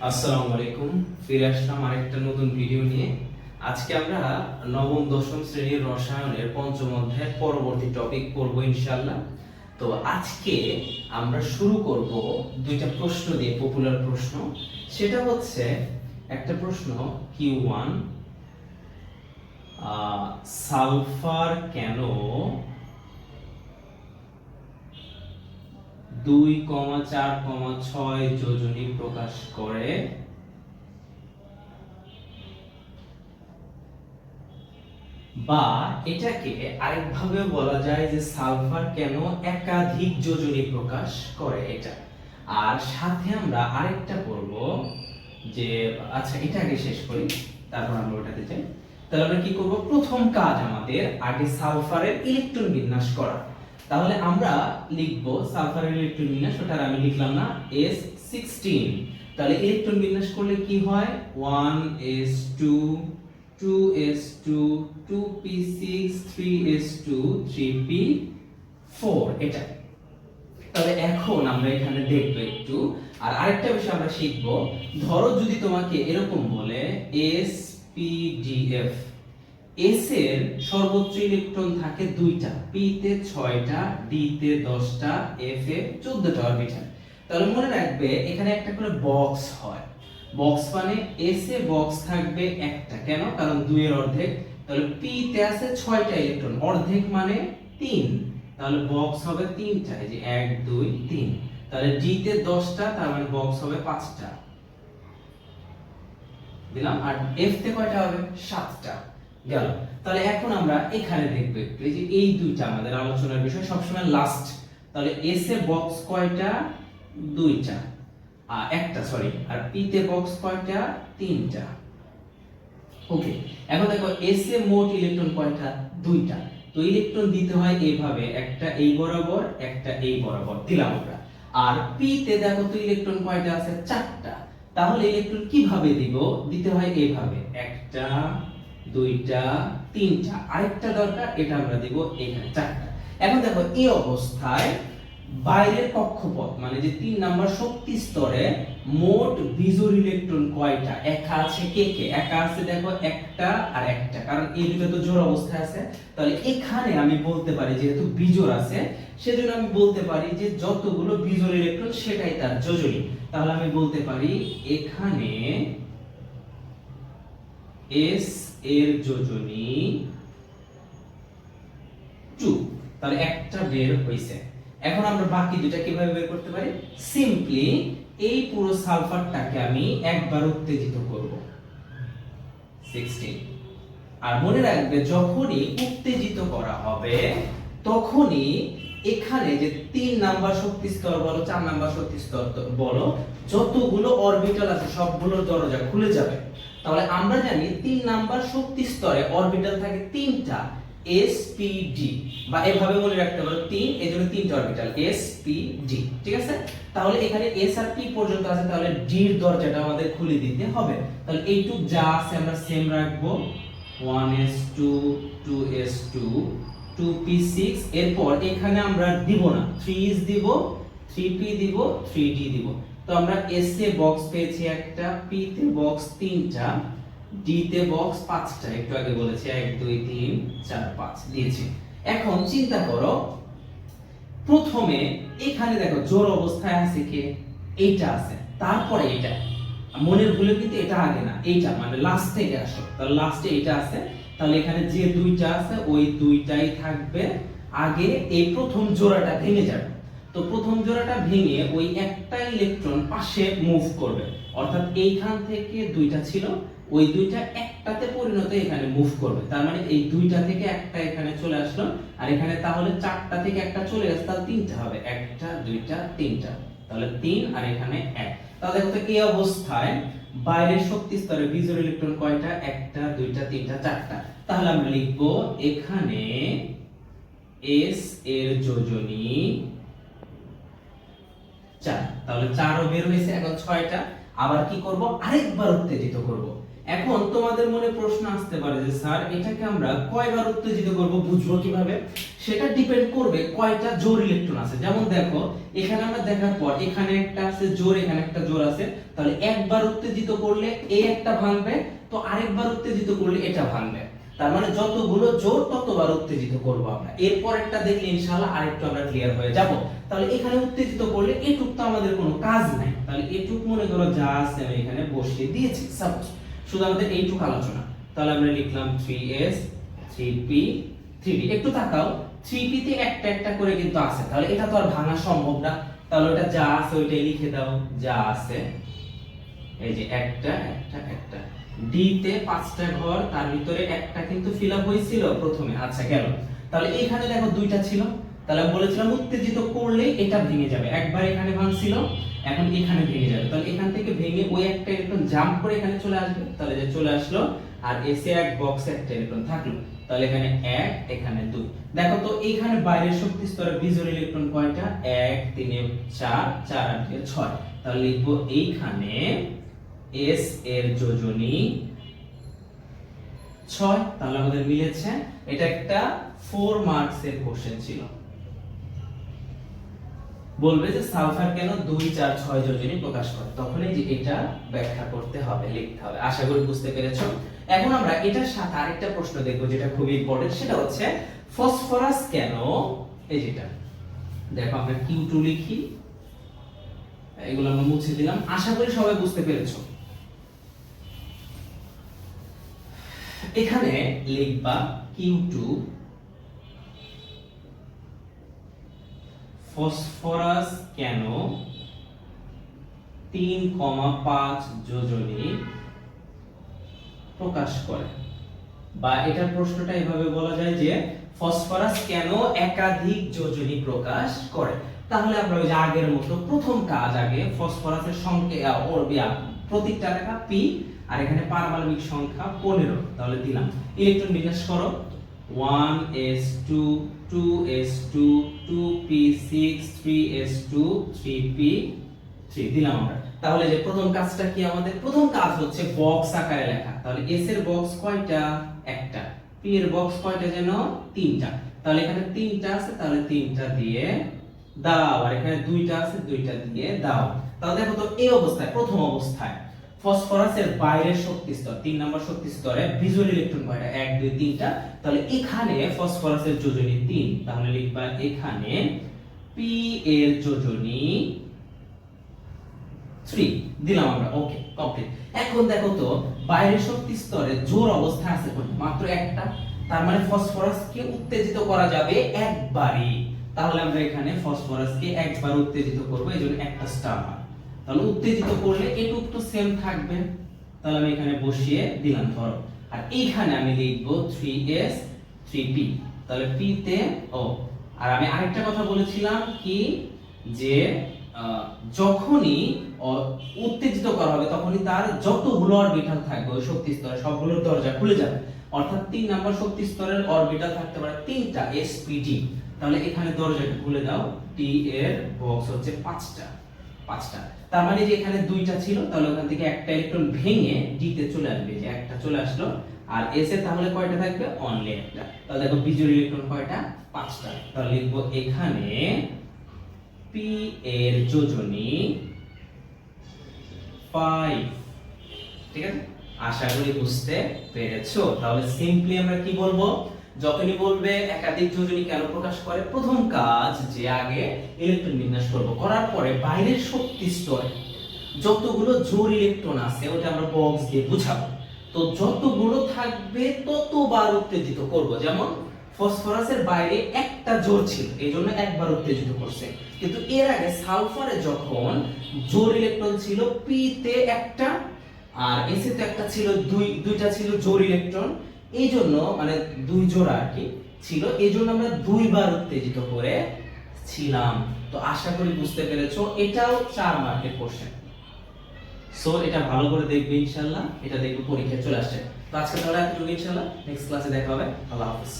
আসসালামু আলাইকুম, ফিরে আসলাম আরেকটা নতুন ভিডিও নিয়ে। আজকে আমরা নবম দশম শ্রেণীর রসায়নের পঞ্চম অধ্যায়ের পরবর্তী টপিক পড়বো ইনশাআল্লাহ। তো আজকে আমরা শুরু করব দুইটা প্রশ্ন দিয়ে, পপুলার প্রশ্ন। সেটা হচ্ছে একটা প্রশ্ন Q1, সালফার কেন 2,4,6 যোজনী প্রকাশ করে? বা এটাকে আরেকভাবে বলা যায় যে সালফার কেন একাধিক যোজনী প্রকাশ করে এটা। আর সাথে আমরা আরেকটা করব যে, আচ্ছা এটা আগে শেষ করি, তারপর আমরা ওটাতে যাই। তাহলে আমরা কি করব, প্রথম কাজ আমাদের আগে সালফারের ইলেকট্রন বিন্যাস করা। তাহলে আমরা লিখব সালফারের ইলেকট্রন বিন্যাস, ওটা আমি লিখলাম না, S16। তাহলে ইলেকট্রন বিন্যাস করলে কি হয়, 1s2 2s2 2p6 3s2 3p4 এটা। তবে এখন আমরা এখানে দেখব একটু, আর আরেকটা বিষয় আমরা শিখব। ধরো যদি তোমাকে এরকম বলে SPDF, S এর সর্বোচ্চ ইলেকট্রন থাকে 2টা, P তে 6টা, D তে 10টা, F এ 14টা অরবিটাল। তাহলে মনে রাখবে এখানে একটা করে বক্স হয়। বক্স মানে S এ বক্স থাকবে একটা, কেন? কারণ 2 এর অর্ধেক। তাহলে P তে আছে 6টা ইলেকট্রন, অর্ধেক মানে 3, তাহলে বক্স হবে 3টা, এই যে 1 2 3। তাহলে D তে 10টা, তার মানে বক্স হবে 5টা দিলাম। আর F তে কয়টা হবে, 7টা গেল। তাহলে এখন আমরা এখানে দেখব একটু, এই যে এই দুইটা আমাদের আলোচনার বিষয় সবসময় লাস্ট। তাহলে S এ বক্স কয়টা, 2টা, একটা সরি। আর P তে বক্স কয়টা, 3টা। ওকে, এখন দেখো S এ মোট ইলেকট্রন কয়টা, 2টা। তো ইলেকট্রন দিতে হয় এইভাবে, একটা এই বরাবর, একটা এই বরাবর দিলাম আমরা। আর P তে দেখো তো ইলেকট্রন কয়টা আছে, 4টা। তাহলে ইলেকট্রন কিভাবে দিব, দিতে হয় এইভাবে, একটা 2টা 3টা, আরেকটা দরকার, এটা আমরা দিব এখানে 4টা। এখন দেখো এই অবস্থায় বাইরের কক্ষপথ মানে যে 3 নাম্বার শক্তি স্তরে মোট বিজোড় ইলেকট্রন কয়টা, একা আছে কে কে, একা আছে দেখো একটা আর একটা, কারণ এই দুটো তো জোড় অবস্থায় আছে। তাহলে এখানে আমি বলতে পারি যেহেতু বিজোড় আছে, সেজন্য আমি বলতে পারি যে যতগুলো বিজোড় ইলেকট্রন সেটাই তার যোজনী। তাহলে আমি বলতে পারি এখানে S এর যোজনী 2। তাহলে একটা বের হইছে। এখন আমরা বাকি দুটো কিভাবে বের করতে পারি, সিম্পলি এই পুরো সালফারটাকে আমি একবার উত্তেজিত করব 16। আর মনে রাখবে যখনই উত্তেজিত করা হবে তখনই এখানে যে 3 নাম্বার শক্তি স্তর বলো, 4 নাম্বার শক্তি স্তর বলো, যতগুলো অরবিটাল আছে সবগুলোর দরজা খুলে যাবে। তাহলে আমরা জানি 3 নাম্বার শক্তি স্তরে অরবিটাল থাকে 3টা, SPD, বা এভাবে মনে রাখতে পারো 3, এজন্য 3টা অরবিটাল SPD, ঠিক আছে? তাহলে এখানে S আর P পর্যন্ত আছে, তাহলে D এর দরজাটা আমাদের খুলে দিতে হবে। তাহলে এইটুক যা আছে আমরা সেম রাখবো, 1s2 2s2 2p6। এরপর এখানে আমরা দিব না, 3s দিব, 3p দিব, 3d দিব। তো আমরা s এ বক্স পেয়েছি একটা, p তে বক্স 3টা, d তে বক্স 5টা, একটু আগে বলেছি 1 2 3 4 5 দিয়েছি। এখন চিন্তা করো, প্রথমে এখানে দেখো জোড় অবস্থায় আছে কে, এইটা আছে, তারপরে এটা, মনের ভুলে কিন্তু এটা আগে না, এইটা মানে লাস্ট থেকে আসো। তাহলে লাস্টে এটা আছে, তাহলে এখানে যে দুইটা আছে ওই দুইটাই থাকবে আগে, এই প্রথম জোড়াটা ভেঙে যাবে। তো প্রথম জোড়াটা ভেঙে ওই একটা ইলেকট্রন পাশে মুভ করবে, অর্থাৎ এইখান থেকে দুইটা ছিল, ওই দুইটা একটাতে পরিণত এখানে মুভ করবে। তার মানে এই দুইটা থেকে একটা এখানে চলে আসলো, আর এখানে তাহলে 4টা থেকে একটা চলে গেছে, তাহলে 3টা হবে, একটা 2টা 3টা, তাহলে 3 আর এখানে 1। তাহলে দেখো তো এই অবস্থায় বাইরের শক্তি স্তরে বিজোড় ইলেকট্রন কয়টা, একটা 2টা 3টা 4টা। তাহলে আমরা লিখব এখানে S এর যোজনী 4। তাহলে 4ও বের হয়েছে, এখন 6টা। আবার কি করব, আরেকবার উত্তেজিত করব। এখন তোমাদের মনে প্রশ্ন আসতে পারে যে স্যার এটাকে আমরা কয়বার উত্তেজিত করব, বুঝবো কিভাবে? সেটা ডিপেন্ড করবে কয়টা জোড় ইলেকট্রন আছে। যেমন দেখো এখানে আমরা দেখার পর এখানে একটা আছে জোড়, এখানে একটা জোড় আছে, তাহলে একবার উত্তেজিত করলে এই একটা ভাঙবে, তো আরেকবার উত্তেজিত করলে এটা ভাঙবে। তার মানে যতগুলো জোড় ততবার উত্তেজিত করব আমরা। এরপর একটা দেখলে ইনশাআল্লাহ আরেকটু আমরা ক্লিয়ার হয়ে যাব। তাহলে এখানে উত্তেজিত করলে এটুক তো আমাদের কোনো কাজ নাই, তাহলে এটুক মনে করো যা আছে আমি এখানে বসিয়ে দিয়েছি সাপোজ, শুধু আমাদের এইটুক আলোচনা। তাহলে আমরা লিখলাম 3s 3p 3d। একটু তাকাও 3p তে একটা একটা করে কিন্তু আছে, তাহলে এটা তো আর ভাঙা সম্ভব না। তাহলে ওটা যা আছে ওইটাই লিখে দাও, যা আছে এই যে একটা একটা একটা। d তে পাঁচটা ঘর, তার ভিতরে একটা কিন্তু ফিল আপ হয়েছিল প্রথমে, আচ্ছা গেল। তাহলে এখানে দেখো দুইটা ছিল, তাহলে আমি বলেছিলাম উত্তেজিত করলে এটা ভেঙে যাবে, একবার এখানে ভাঙছিল এখন এখানে ভেঙে যাবে, তাহলে এখান থেকে ভেঙে ওই একটা ইলেকট্রন জাম্প করে এখানে চলে আসবে, তাহলে যে চলে আসলো। আর এসে এক বক্সে একটা ইলেকট্রন থাকলো, তাহলে এখানে 1 এখানে 2। দেখো তো এইখানে বাইরের শক্তি স্তরে বিজোড় ইলেকট্রন কয়টা? 1 3 4 4 8 6। তাহলে লিখবো এইখানে s এর যোজনী 6। তাহলে আমাদের মিলেছে। এটা একটা 4 মার্কস এর কোশ্চেন ছিল। বলবে যে সালফার কেন 2 4 6 যোজনী প্রকাশ করে, তখন এই যে এটা ব্যাখ্যা করতে হবে, লিখতে হবে। আশা করি বুঝতে পেরেছো। এখন আমরা এটার সাথে আরেকটা প্রশ্ন দেখব যেটা খুব ইম্পর্টেন্ট, সেটা হচ্ছে ফসফরাস কেন, এই যেটা দেখো আমরা Q2 লিখি, এগুলো আমরা মুছে দিলাম। আশা করি সবাই বুঝতে পেরেছো। এখানে লিখবা Q2 ফসফরাস কেন 3,5 যোজনী প্রকাশ করে, বা এটার প্রশ্নটা এভাবে বলা যায় যে ফসফরাস কেন একাধিক যোজনী প্রকাশ করে। তাহলে আমরা ওই যে আগের মতো প্রথম কাজ, আগে ফসফরাসের সংখ্যা প্রতীকটা লেখা p, আর এখানে পারমাণবিক সংখ্যা 15। তাহলে দিলাম, ইলেকট্রন বিন্যাস করো 1s2 2s2 2p6 3s2 3p3 দিলাম আমরা। তাহলে যে প্রথম কাজটা কি আমাদের? প্রথম কাজ হচ্ছে বক্স আকারে লেখা। তাহলে s এর বক্স কয়টা? একটা। p এর বক্স কয়টা যেন? তিনটা। তাহলে এখানে তিনটা আছে, তাহলে তিনটা দিয়ে দাও, আর এখানে দুইটা আছে, দুইটা দিয়ে দাও। তাহলে দেখো তো এই অবস্থায়, প্রথম অবস্থায় ফসফরাসের বাইরের শক্তি স্তর 3 নম্বর শক্তি স্তরে বিজোড় ইলেকট্রন কয়টা? 1 2 3টা। তাহলে এখানে ফসফরাসের যোজনী 3, তাহলে লিখবা এখানে p এর যোজনী 3 দিলাম আমরা। ওকে কমপ্লিট। এখন দেখো তো বাইরের শক্তি স্তরে জোড় অবস্থা আছে মাত্র একটা, তার মানে ফসফরাসকে উত্তেজিত করা যাবে একবারই। তাহলে আমরা এখানে ফসফরাসকে একবার উত্তেজিত করব, এইজন্য একটা স্টার। তাহলে উত্তেজিত করলে এটুক তো সেম থাকবে, তাহলে আমি এখানে বসিয়ে দিলাম ধরো। আর এইখানে আমি লিখব 3s 3p। তাহলে p তে আর আমি আরেকটা কথা বলেছিলাম কি, যে যখনই উত্তেজিত করা হবে তখনই তার যতগুলো অরবিটাল থাকবে ওই শক্তি স্তরে সবগুলোর দরজা খুলে যাবে। অর্থাৎ 3 নম্বর শক্তি স্তরের অরবিটাল থাকতে পারে 3টা spt। তাহলে এখানে দরজাটা খুলে দাও, t এর বক্স হচ্ছে 5টা। তার মানে যে এখানে দুইটা ছিল, তাহলে ওখান থেকে একটা ইলেকট্রন ভেঙে d তে চলে আসবে, যে একটা চলে আসলো। আর s এ তাহলে কয়টা থাকবে? অনলি একটা। তাহলে দেখো বিজোড় ইলেকট্রন কয়টা? 5টা। তাহলে লিখবো এখানে p এর যোজনী 5। ঠিক আছে, আশা করি বুঝতে পেরেছো। তাহলে সিম্পলি আমরা কি বলবো? যখনই বলবে একাধিক যোজনী কেন প্রকাশ করে, প্রথম কাজ যে আগে ইলেকট্রন বিন্যাস করব, করার পরে বাইরের শক্তি স্তরে যতগুলো জোড় ইলেকট্রন আছে ওটা আমরা বক্স দিয়ে বুঝাবো। তো যতগুলো থাকবে ততবার উত্তেজিত করব। যেমন ফসফরাসের বাইরে একটা জোড় ছিল, এইজন্য একবার উত্তেজিত করছে। কিন্তু এর আগে সালফারে যখন জোড় ইলেকট্রন ছিল p তে একটা আর s তে একটা ছিল, দুইটা ছিল জোড় ইলেকট্রন, এইজন্য মানে দুই জোড়া আর কি ছিল, এইজন্য আমরা দুইবার উত্তেজিত করে ছিলাম। তো আশা করি বুঝতে পেরেছো। এটাও 4 মার্কের কোশ্চেন। সো এটা ভালো করে দেখবে ইনশাআল্লাহ, এটা দেখবে পরীক্ষায় চলে আসছে। তো আজকে তাহলে এতটুকু, ইনশাআল্লাহ নেক্সট ক্লাসে দেখা হবে। আল্লাহ হাফেজ।